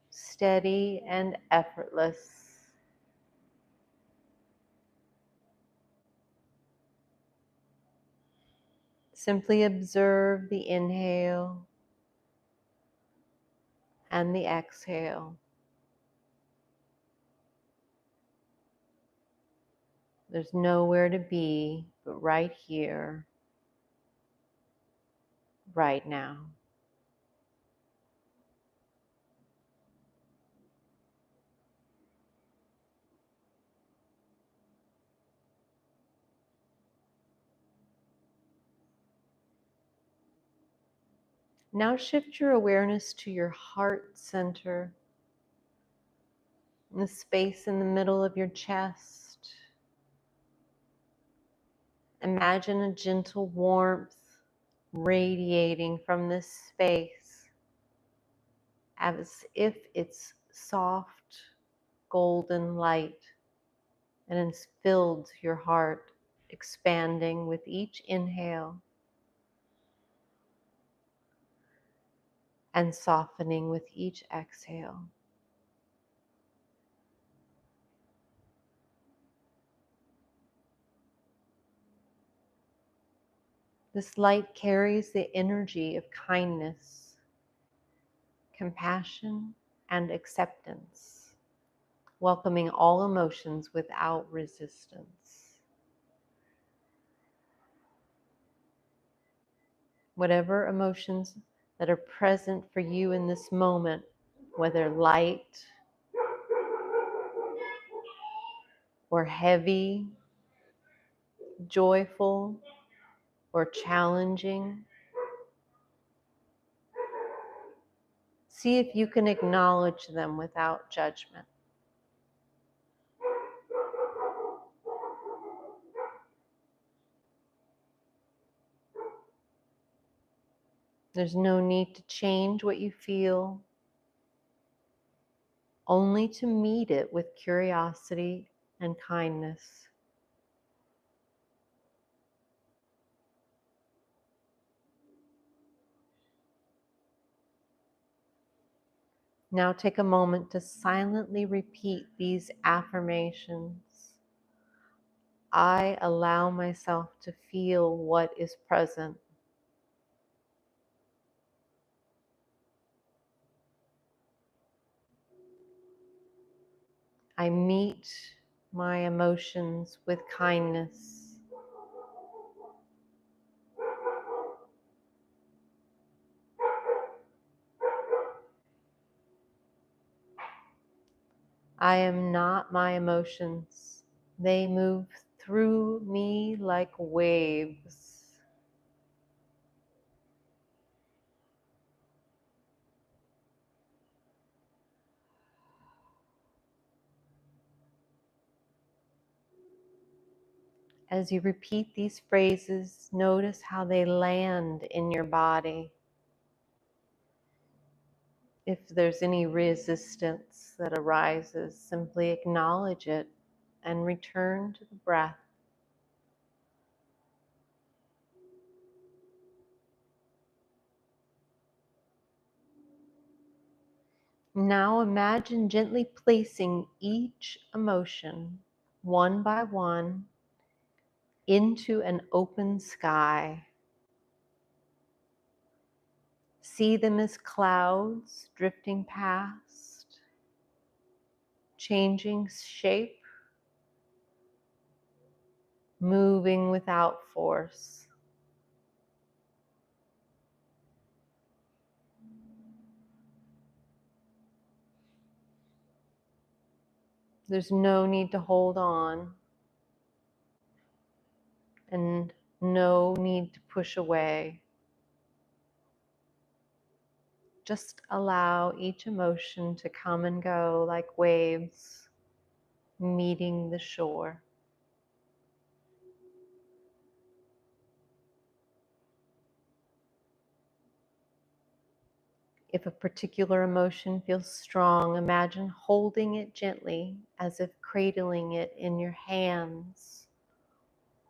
steady and effortless. Simply observe the inhale and the exhale. There's nowhere to be but right here, right now. Now shift your awareness to your heart center, in the space in the middle of your chest. Imagine a gentle warmth radiating from this space as if it's soft golden light, and it's filled your heart, expanding with each inhale and softening with each exhale. This light carries the energy of kindness, compassion, and acceptance, welcoming all emotions without resistance. Whatever emotions that are present for you in this moment, whether light or heavy, joyful or challenging, see if you can acknowledge them without judgment. There's no need to change what you feel, only to meet it with curiosity and kindness. Now take a moment to silently repeat these affirmations. I allow myself to feel what is present. I meet my emotions with kindness. I am not my emotions. They move through me like waves. As you repeat these phrases, notice how they land in your body. If there's any resistance that arises, simply acknowledge it and return to the breath. Now imagine gently placing each emotion, one by one, into an open sky. See them as clouds drifting past, changing shape, moving without force. There's no need to hold on and no need to push away. Just allow each emotion to come and go like waves meeting the shore. If a particular emotion feels strong, imagine holding it gently as if cradling it in your hands,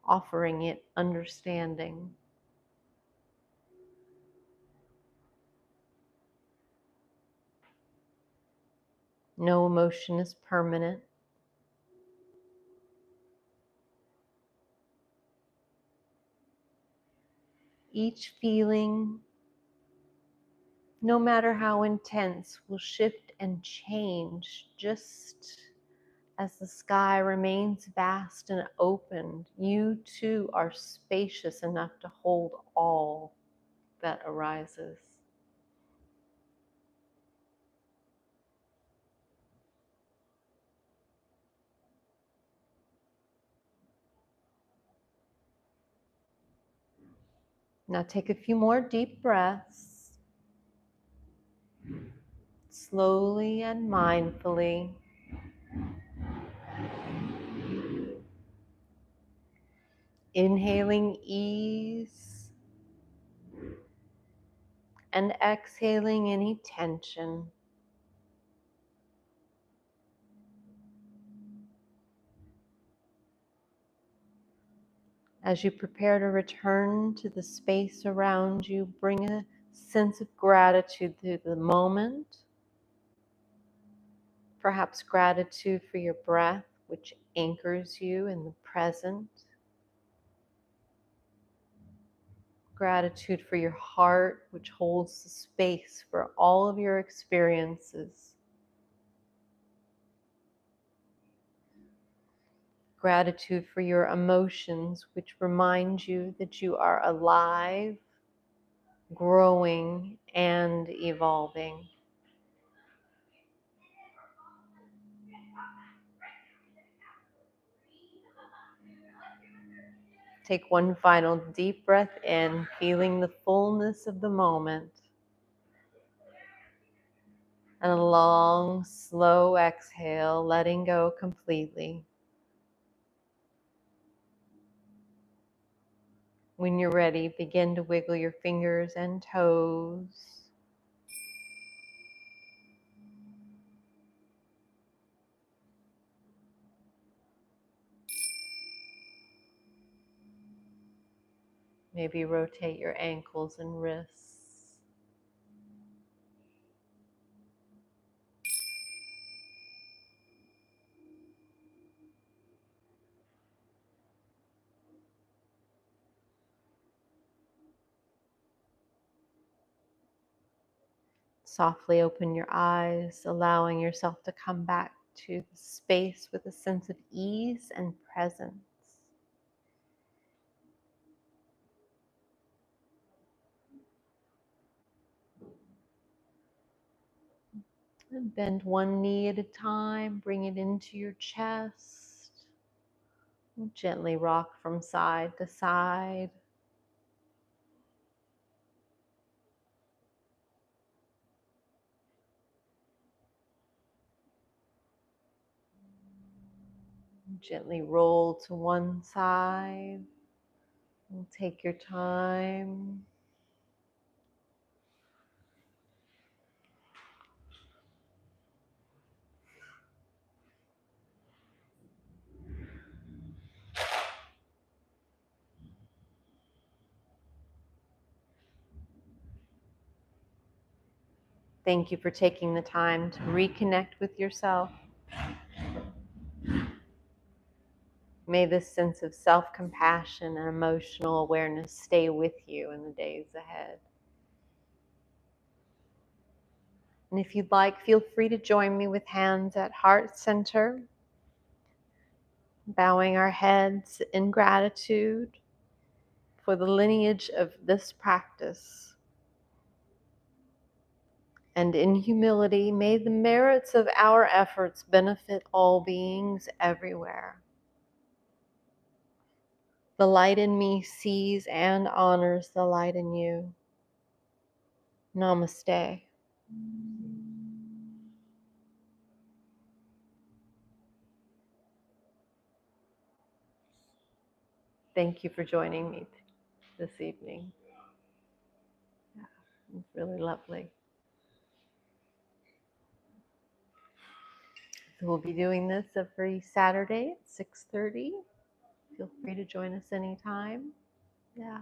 offering it understanding. No emotion is permanent. Each feeling, no matter how intense, will shift and change just as the sky remains vast and open. You too are spacious enough to hold all that arises. Now take a few more deep breaths, slowly and mindfully. Inhaling ease and exhaling any tension. As you prepare to return to the space around you, bring a sense of gratitude to the moment. Perhaps gratitude for your breath, which anchors you in the present. Gratitude for your heart, which holds the space for all of your experiences. Gratitude for your emotions, which remind you that you are alive, growing, and evolving. Take one final deep breath in, feeling the fullness of the moment. And a long, slow exhale, letting go completely. When you're ready, begin to wiggle your fingers and toes. Maybe rotate your ankles and wrists. Softly open your eyes, allowing yourself to come back to the space with a sense of ease and presence. And bend one knee at a time, bring it into your chest. Gently rock from side to side. Gently roll to one side. And take your time. Thank you for taking the time to reconnect with yourself. May this sense of self-compassion and emotional awareness stay with you in the days ahead. And if you'd like, feel free to join me with hands at heart center, bowing our heads in gratitude for the lineage of this practice. And in humility, may the merits of our efforts benefit all beings everywhere. The light in me sees and honors the light in you. Namaste. Thank you for joining me this evening. Yeah, it's really lovely. So we'll be doing this every Saturday at 6:30. Feel free to join us anytime. Yeah.